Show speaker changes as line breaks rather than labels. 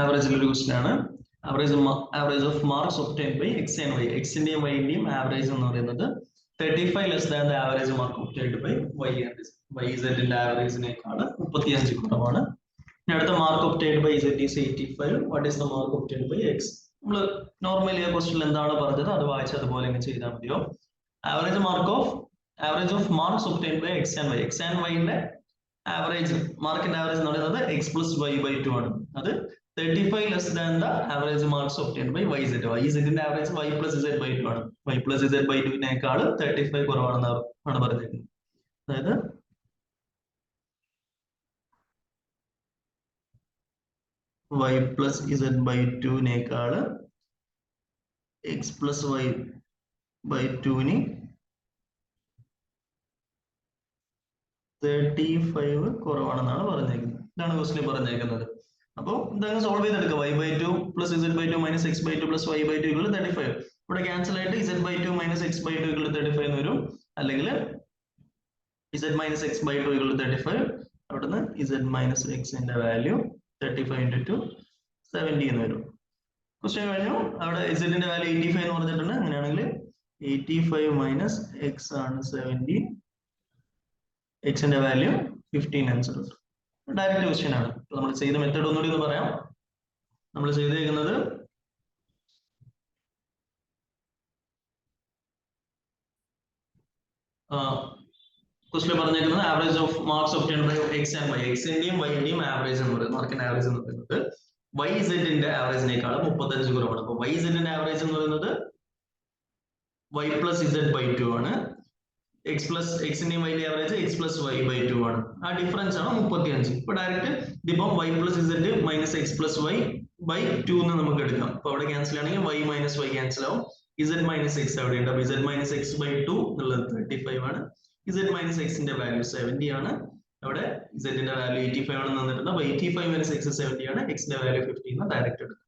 ആവറേജിൽ ഒരു ക്വസ്റ്റ്യൻ ആണ്. Average of marks obtained by X and Y. എക്സിന്റെയും വൈന്റെയും ആവറേജ് എന്ന് പറയുന്നത് 35 less than the average mark obtained by Y and Y സെഡിന്റെ ആവറേജിനേക്കാൾ 35 കുറവാണ്. അടുത്ത mark obtained by Z is 85. What is the mark obtained by X? നമ്മൾ normally ആ ക്വസ്റ്റ്യൻ എന്താണ് പറഞ്ഞത് അത് വായിച്ച് അതുപോലെ അങ്ങ് ചെയ്താൽ മതിയോ. Average of marks obtained by X and Y. X and വൈന്റെ ആവറേജ് മാർക്കിന്റെ ആവറേജ് എന്ന് പറയുന്നത് എക്സ് പ്ലസ് വൈ ബൈ 2 ആണ്. അത് 35 less than the average marks obtained by Y Z. Y സെഡിന്റെ average Y plus Z by 2 ആണ്. Y plus Z by 2 35 കുറവാണെന്നാണ് പറഞ്ഞിരിക്കുന്നത്. അതായത് y plus z by 2 x plus y by 2 35 കുറവാണെന്നാണ് പറഞ്ഞേക്കുന്നത്. ഇതാണ് question പറഞ്ഞേക്കുന്നത്. അപ്പോൾ ഇതങ്ങ് സോൾവ് ചെയ്തെടുക്കുക. y by 2 plus z by 2 minus x by 2 plus y by 2 equal 35. ഇവിടെ ക്യാൻസൽ ആയിട്ട് z by 2 minus x by 2 equal 35 എന്ന് വരും. അല്ലെങ്കിൽ z minus x by 2 equal 35. അവിടുന്ന് z minus x ന്റെ വാല്യൂ 35 into 2 70 എന്ന് വരും. ക്വസ്റ്റ്യൻ കഴിഞ്ഞു. അവിടെ z ന്റെ വാല്യൂ 85 എന്ന് പറഞ്ഞിട്ടുണ്ട്. അങ്ങനെയാണെങ്കിൽ 85 മൈനസ് എക്സ് ആണ് 70. എക്സ് ന്റെ വാല്യൂ 15 ആൻസർ ഉണ്ട്. ഡയറക്റ്റ് ക്വസ്റ്റ്യൻ ആണ്. നമ്മൾ ചെയ്ത മെത്തേഡ് ഒന്നുകൂടി ഒന്ന് പറയാം. നമ്മൾ ചെയ്തേക്കുന്നത് ക്വസ്റ്റ്യൻ പറഞ്ഞേക്കുന്നത് average of marks obtained by X and Y. എക്സിന്റെയും വൈന്റെയും ആവറേജ് എന്ന് പറയുന്നത് മാർക്കിന്റെ ആവറേജ് എന്ന് പറയുന്നത് വൈ സെഡിന്റെ ആവറേജിനേക്കാൾ 35 കുറവാണ്. അപ്പൊ വൈ സെഡിന്റെ ആവറേജ് എന്ന് പറയുന്നത് വൈ പ്ലസ് ഇസെഡ് ബൈ 2 ആണ്. എക്സിന്റെയും വൈന്റെ ആവറേജ് എക്സ് പ്ലസ് വൈ ബൈ 2 ആണ്. ആ ഡിഫറൻസ് ആണ് 35. ഇപ്പൊ ഡയറക്റ്റ് ഇതിപ്പം Y plus Z minus X plus Y by 2 എന്ന് നമുക്ക് എടുക്കാം. അപ്പൊ അവിടെ ക്യാൻസൽ ആണെങ്കിൽ വൈ മൈനസ് വൈ ക്യാൻസൽ ആവും. ഇസെഡ് മൈനസ് എക്സ് അവിടെ ഉണ്ട്. അപ്പൊ ഇസെഡ് മൈനസ് എക്സ് ബൈ 2 എന്നുള്ളത് 35 ആണ്. ഇസെഡ് മൈനസ് എക്സിന്റെ വാല്യൂ 70 ആണ്. അവിടെ ഇസെഡിന്റെ വാല്യൂ 85 ആണെന്ന് തന്നിട്ടുണ്ട്. അപ്പൊ 85 മൈനസ് എക്സ് 70 ആണ്. എക്സിന്റെ വാല്യൂ 15 ഡയറക്റ്റ് എടുക്കും.